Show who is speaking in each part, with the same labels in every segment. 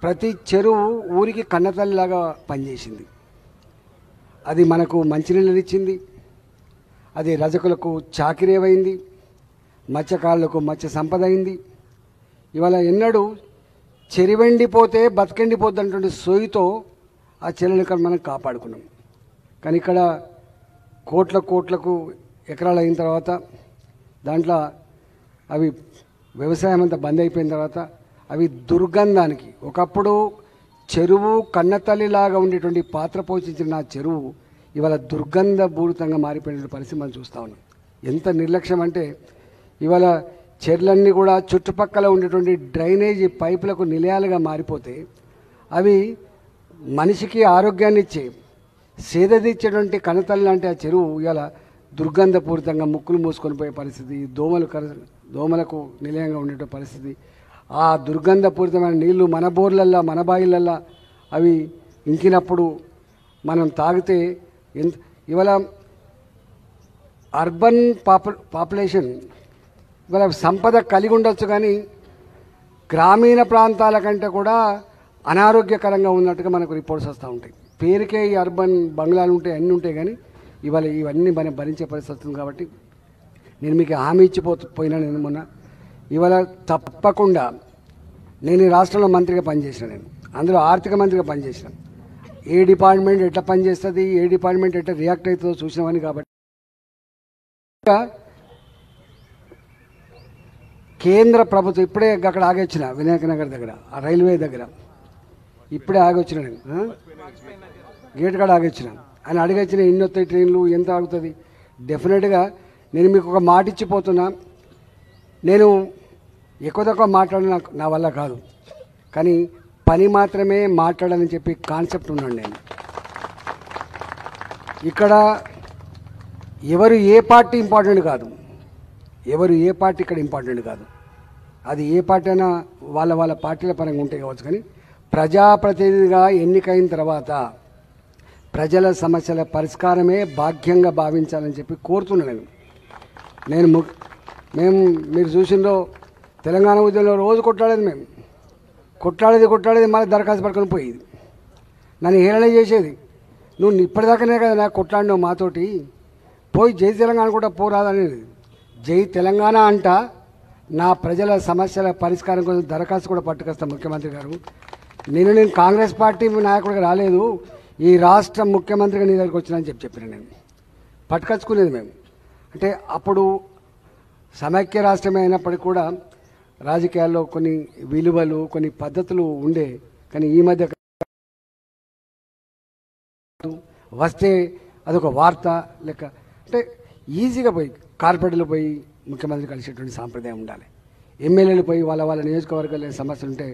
Speaker 1: ప్రతి చెరువు ఊరికి కన్నతల్లిలాగా పనిచేసింది. అది మనకు మంచినీళ్ళనిచ్చింది, అది రజకులకు చాకిరేవైంది, మత్స్యకారులకు మత్స్య సంపద అయింది. ఇవాళ ఎన్నడూ చెరివెండిపోతే బతికెండిపోద్ది అన్నటువంటి సోయితో ఆ చెరువుని మనం కాపాడుకున్నాం. కానీ ఇక్కడ కోట్లకు ఎకరాలు అయిన తర్వాత దాంట్లో అవి వ్యవసాయం అంతా బంద్ అయిపోయిన తర్వాత అవి దుర్గంధానికి, ఒకప్పుడు చెరువు కన్నతల్లిలాగా ఉండేటువంటి పాత్ర పోషించిన ఆ చెరువు ఇవాళ దుర్గంధపూరితంగా మారిపోయిన పరిస్థితి మనం చూస్తూ ఉన్నాం. ఎంత నిర్లక్ష్యం అంటే ఇవాళ చెర్లన్నీ కూడా చుట్టుపక్కల ఉండేటువంటి డ్రైనేజీ పైపులకు నిలయాలుగా మారిపోతే అవి మనిషికి ఆరోగ్యాన్ని ఇచ్చే సేదతీర్చేటువంటి కన్నతల్లి లాంటి ఆ చెరువు ఇవాళ దుర్గంధపూరితంగా ముక్కులు మూసుకొని పోయే పరిస్థితి, దోమలకు నిలయంగా ఉండే పరిస్థితి. ఆ దుర్గంధపూరితమైన నీళ్లు మన బోర్లల్లా మన బాయిలల్లా అవి ఇంకినప్పుడు మనం తాగితే ఇవాళ అర్బన్ పాపులేషన్ ఇవాళ సంపద కలిగి ఉండొచ్చు, కానీ గ్రామీణ ప్రాంతాల కంటే కూడా అనారోగ్యకరంగా ఉన్నట్టుగా మనకు రిపోర్ట్స్ వస్తూ ఉంటాయి. పేరుకే ఈ అర్బన్ బంగ్లాలు ఉంటాయి, అన్నీ ఉంటాయి, కానీ ఇవాళ ఇవన్నీ మనం భరించే పరిస్థితి వస్తుంది. కాబట్టి నేను మీకు హామీ ఇచ్చిపోయినా నేను మొన్న ఇవాళ తప్పకుండా నేను ఈ రాష్ట్రంలో మంత్రిగా పనిచేసిన, నేను అందులో ఆర్థిక మంత్రిగా పనిచేసిన, ఏ డిపార్ట్మెంట్ ఎట్లా పనిచేస్తుంది, ఏ డిపార్ట్మెంట్ ఎట్లా రియాక్ట్ అవుతుందో చూసినామని. కాబట్టి కేంద్ర ప్రభుత్వం ఇప్పుడే అక్కడ ఆగొచ్చిన వినాయక నగర్ దగ్గర ఆ రైల్వే దగ్గర ఇప్పుడే ఆగొచ్చిన, నేను గేట్ కాడ ఆగొచ్చిన. ఆయన అడిగొచ్చిన ఎన్ని వస్తాయి ట్రైన్లు, ఎంత ఆగుతుంది. డెఫినెట్గా నేను మీకు ఒక మాట ఇచ్చిపోతున్నా, నేను ఎక్కువ తక్కువ మాట్లాడిన నా వల్ల కాదు, కానీ పని మాత్రమే మాట్లాడాలని చెప్పి కాన్సెప్ట్ ఉన్నాను నేను. ఇక్కడ ఎవరు ఏ పార్టీ ఇంపార్టెంట్ కాదు, ఎవరు ఏ పార్టీ ఇక్కడ ఇంపార్టెంట్ కాదు. అది ఏ పార్టీ అయినా వాళ్ళ పార్టీల పరంగా ఉంటే కావచ్చు, కానీ ప్రజాప్రతినిధిగా ఎన్నికైన తర్వాత ప్రజల సమస్యల పరిష్కారమే భాగ్యంగా భావించాలని చెప్పి కోరుతున్నాను నేను. మేము మీరు చూసిందో తెలంగాణ ఉద్యమంలో రోజు కొట్లాడేది, మేము కొట్లాడేది మళ్ళీ దరఖాస్తు పట్టుకొని పోయేది, నన్ను హేళన చేసేది. నువ్వు ఇప్పటిదాకానే కదా నాకు కొట్లాడినావు మాతోటి, పోయి జై తెలంగాణ కూడా పోరాదనేది. జై తెలంగాణ అంట నా ప్రజల సమస్యల పరిష్కారం కోసం దరఖాస్తు కూడా పట్టుకొస్తాను ముఖ్యమంత్రి గారు. నేను కాంగ్రెస్ పార్టీ నాయకుడిగా రాలేదు, ఈ రాష్ట్ర ముఖ్యమంత్రిగా నీ దగ్గరికి వచ్చినా అని చెప్పిన నేను. పట్టుకొచ్చుకునేది మేము. అంటే అప్పుడు సమైక్య రాష్ట్రమే అయినప్పటికీ కూడా రాజకీయాల్లో కొన్ని విలువలు కొన్ని పద్ధతులు ఉండే, కానీ ఈ మధ్య వస్తే అదొక వార్త లెక్క. అంటే ఈజీగా పోయి కార్పొరేట్లు పోయి ముఖ్యమంత్రి కలిసేటువంటి సాంప్రదాయం ఉండాలి, ఎమ్మెల్యేలు పోయి వాళ్ళ నియోజకవర్గాల సమస్యలు ఉంటే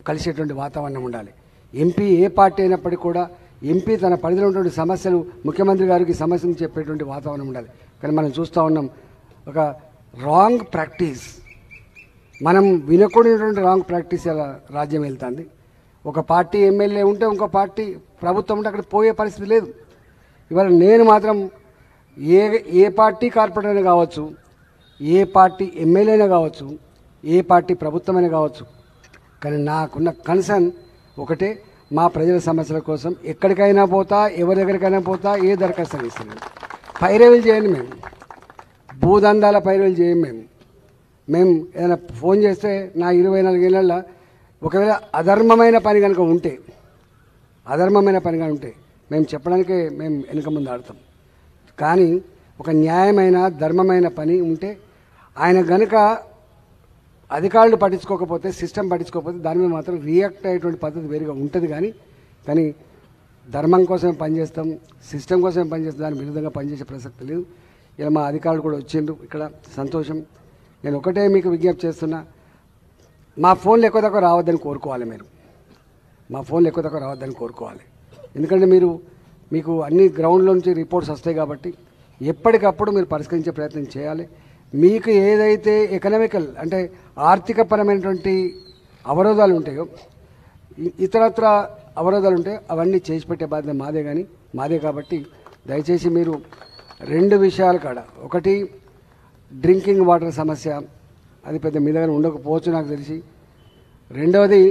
Speaker 1: కలిసేటువంటి వాతావరణం ఉండాలి. ఎంపీ ఏ పార్టీ అయినప్పటికీ కూడా ఎంపీ తన పరిధిలో ఉన్నటువంటి సమస్యలు ముఖ్యమంత్రి గారికి సమస్యలు చెప్పేటువంటి వాతావరణం ఉండాలి. కానీ మనం చూస్తూ ఉన్నాం ఒక రాంగ్ ప్రాక్టీస్, మనం వినకూడనటువంటి రాంగ్ ప్రాక్టీస్ అలా రాజ్యం వెళ్తుంది. ఒక పార్టీ ఎమ్మెల్యే ఉంటే ఇంకో పార్టీ ప్రభుత్వం ఉంటే అక్కడ పోయే పరిస్థితి లేదు. ఇవాళ నేను మాత్రం ఏ పార్టీ కార్పొరేటర్ అయినా కావచ్చు, ఏ పార్టీ ఎమ్మెల్యే అయినా కావచ్చు, ఏ పార్టీ ప్రభుత్వమైనా కావచ్చు, కానీ నాకున్న కన్సర్న్ ఒకటే, మా ప్రజల సమస్యల కోసం ఎక్కడికైనా పోతా, ఎవరి దగ్గరికైనా పోతా, ఏ దరఖాస్తు ఇస్తున్నాను. పైరవీలు చేయండి, మేము భూదందాల పైరవీలు చేయం. మేము ఏదైనా ఫోన్ చేస్తే నా 24 ఏళ్ళల్లో ఒకవేళ అధర్మమైన పని కనుక ఉంటే మేము చెప్పడానికే మేము వెనుక ముందు ఆడతాం. కానీ ఒక న్యాయమైన ధర్మమైన పని ఉంటే ఆయన గనుక అధికారులు పట్టించుకోకపోతే, సిస్టమ్ పట్టించుకోకపోతే దాని మీద మాత్రం రియాక్ట్ అయ్యేటువంటి పద్ధతి వేరుగా ఉంటుంది. కానీ ధర్మం కోసమే పనిచేస్తాం, సిస్టమ్ కోసమే పనిచేస్తాం, దాని విరుద్ధంగా పనిచేసే ప్రసక్తి లేదు. ఇలా మా అధికారులు కూడా వచ్చిండ్రు, ఇక్కడ సంతోషం. నేను ఒకటే మీకు విజ్ఞప్తి చేస్తున్నా, మా ఫోన్లు ఎక్కువ తక్కువ రావద్దని కోరుకోవాలి. మీరు మా ఫోన్లు ఎక్కువ తక్కువ రావద్దని కోరుకోవాలి. ఎందుకంటే మీకు అన్ని గ్రౌండ్లో నుంచి రిపోర్ట్స్ వస్తాయి కాబట్టి ఎప్పటికప్పుడు మీరు పరిష్కరించే ప్రయత్నం చేయాలి. మీకు ఏదైతే ఎకనామికల్ అంటే ఆర్థికపరమైనటువంటి అవరోధాలు ఉంటాయో, ఇతరత్ర అవరోధాలు ఉంటాయో అవన్నీ చేసి పెట్టే బాధ్యత మాదే కాబట్టి దయచేసి మీరు 2 విషయాలు కాడ, ఒకటి డ్రింకింగ్ వాటర్ సమస్య, అది పెద్ద మీ దగ్గర ఉండకపోవచ్చు నాకు తెలిసి. రెండవది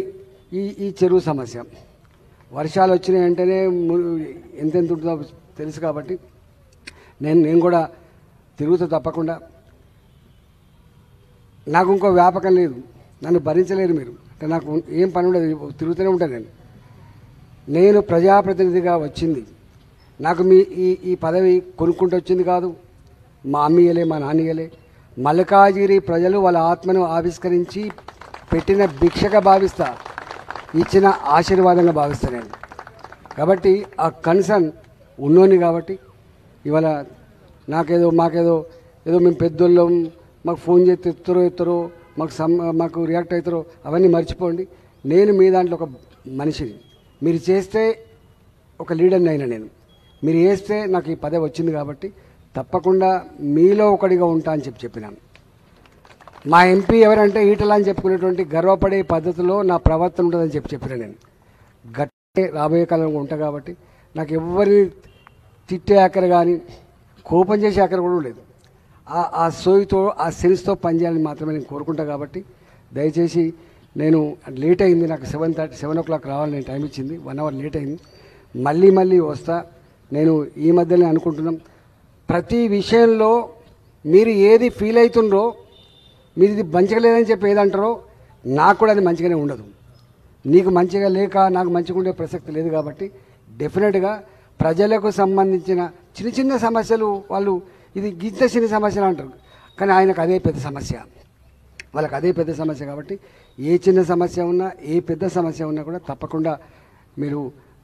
Speaker 1: ఈ చెరువు సమస్య వర్షాలు వచ్చిన వెంటనే ఎంతెంత ఉంటుందో తెలుసు కాబట్టి నేను కూడా తిరుగుతూ తప్పకుండా. నాకు ఇంకో వ్యాపకం లేదు, నన్ను భరించలేరు మీరు. అంటే నాకు ఏం పని ఉండదు, తిరుగుతూనే ఉంటాను. నేను ప్రజాప్రతినిధిగా వచ్చింది, నాకు ఈ పదవి కొనుక్కుంటూ వచ్చింది కాదు. మా అమ్మయ్యలే, మా నాన్నయ్యలే. మల్కాజిగిరి ప్రజలు వాళ్ళ ఆత్మను ఆవిష్కరించి పెట్టిన భిక్షగా భావిస్తా, ఇచ్చిన ఆశీర్వాదంగా భావిస్తా నేను. కాబట్టి ఆ కన్సర్న్ ఉన్నోని కాబట్టి ఇవాళ మాకేదో మేము పెద్దోళ్ళం, మాకు ఫోన్ చేస్తే ఎత్తారో మాకు రియాక్ట్ అవుతారో అవన్నీ మర్చిపోండి. నేను మీ దాంట్లో ఒక మనిషిని. మీరు చేస్తే ఒక లీడర్ని అయినా నేను, మీరు చేస్తే నాకు ఈ పదవి వచ్చింది కాబట్టి తప్పకుండా మీలో ఒకటిగా ఉంటా అని చెప్పినాను. మా ఎంపీ ఎవరంటే ఈటలా అని చెప్పుకునేటువంటి గర్వపడే పద్ధతిలో నా ప్రవర్తన ఉంటుందని చెప్పిన నేను గట్టే రాబోయే కాలంలో ఉంటా కాబట్టి నాకు ఎవరిని తిట్టే ఆఖరి కానీ కోపం చేసే ఆఖరి కూడా లేదు. ఆ సోయితో ఆ సెన్స్తో పనిచేయాలని మాత్రమే నేను కోరుకుంటా. కాబట్టి దయచేసి నేను లేట్ అయింది, నాకు 7 o'clock రావాలి, నేను టైం ఇచ్చింది, 1 hour లేట్ అయింది. మళ్ళీ వస్తా. నేను ఈ మధ్యనే అనుకుంటున్నాం, ప్రతి విషయంలో మీరు ఏది ఫీల్ అవుతుండ్రో, మీరు ఇది మంచిగా లేదని చెప్పి ఏదంటారో నాకు కూడా అది మంచిగానే ఉండదు. నీకు మంచిగా లేక నాకు మంచిగా ఉండే ప్రసక్తి లేదు. కాబట్టి డెఫినెట్గా ప్రజలకు సంబంధించిన చిన్న సమస్యలు వాళ్ళు ఇది గిత్త చిన్న సమస్యలు అంటారు, కానీ ఆయనకు అదే పెద్ద సమస్య, వాళ్ళకి అదే పెద్ద సమస్య. కాబట్టి ఏ చిన్న సమస్య ఉన్నా, ఏ పెద్ద సమస్య ఉన్నా కూడా తప్పకుండా మీరు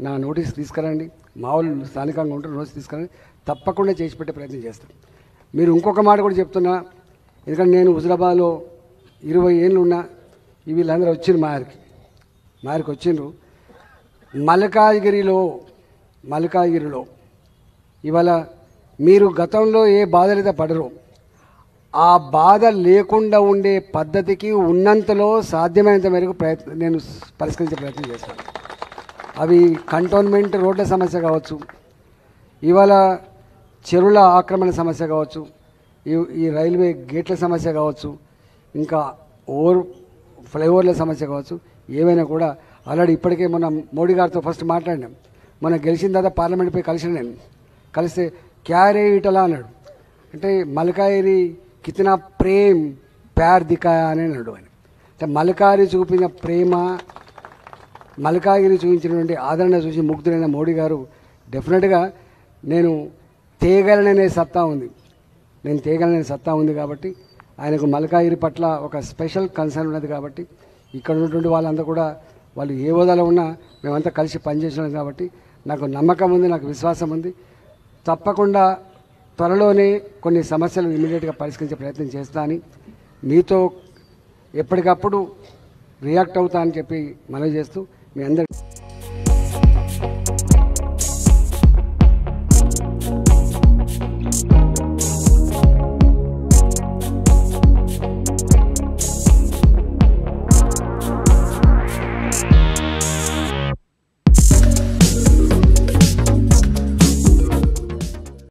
Speaker 1: నా నోటీస్ తీసుకురండి. మా వాళ్ళు స్థానికంగా ఉంటారు, నోటీస్ తీసుకురండి, తప్పకుండా చేసి పెట్టే ప్రయత్నం చేస్తాను. మీరు ఇంకొక మాట కూడా చెప్తున్నా, ఎందుకంటే నేను హుజరాబాద్లో 20 ఏళ్ళు ఉన్నా. వీళ్ళందరూ వచ్చిండ్రు మా యారికి వచ్చిండ్రు. మల్కాజిగిరిలో ఇవాళ మీరు గతంలో ఏ బాధలైతే పడరో ఆ బాధ లేకుండా ఉండే పద్ధతికి ఉన్నంతలో సాధ్యమైనంత మేరకు నేను పరిష్కరించే ప్రయత్నం చేస్తాను. అవి కంటోన్మెంట్ రోడ్ల సమస్య కావచ్చు, ఇవాళ చెరువుల ఆక్రమణ సమస్య కావచ్చు, ఈ రైల్వే గేట్ల సమస్య కావచ్చు, ఇంకా ఫ్లైఓవర్ల సమస్య కావచ్చు, ఏవైనా కూడా ఆల్రెడీ ఇప్పటికే మొన్న మోడీ గారితో ఫస్ట్ మాట్లాడినాం. మొన్న గెలిచిన తర్వాత పార్లమెంట్ పోయి కలిసిన నేను, కలిస్తే క్యారే ఇటలా అన్నాడు. అంటే మల్కాజిగిరి కితనా ప్రేమ్ ప్యార్ దికాయా అని అన్నాడు ఆయన. అంటే మల్కాజిగిరి చూపిన ప్రేమ, మల్కాజిగిరి చూపించినటువంటి ఆదరణ చూసి ముగ్ధులైన మోడీ గారు డెఫినెట్గా నేను తేగలననే సత్తా ఉంది కాబట్టి ఆయనకు మల్కాజిగిరి పట్ల ఒక స్పెషల్ కన్సర్న్ ఉన్నది. కాబట్టి ఇక్కడ ఉన్నటువంటి వాళ్ళంతా కూడా వాళ్ళు ఏ హోదాలో ఉన్నా మేమంతా కలిసి పనిచేసినాం. కాబట్టి నాకు నమ్మకం ఉంది, నాకు విశ్వాసం ఉంది. తప్పకుండా త్వరలోనే కొన్ని సమస్యలు ఇమీడియట్గా పరిష్కరించే ప్రయత్నం చేస్తా అని మీతో ఎప్పటికప్పుడు రియాక్ట్ అవుతా అని చెప్పి మనవి చేస్తూ మీ అందరి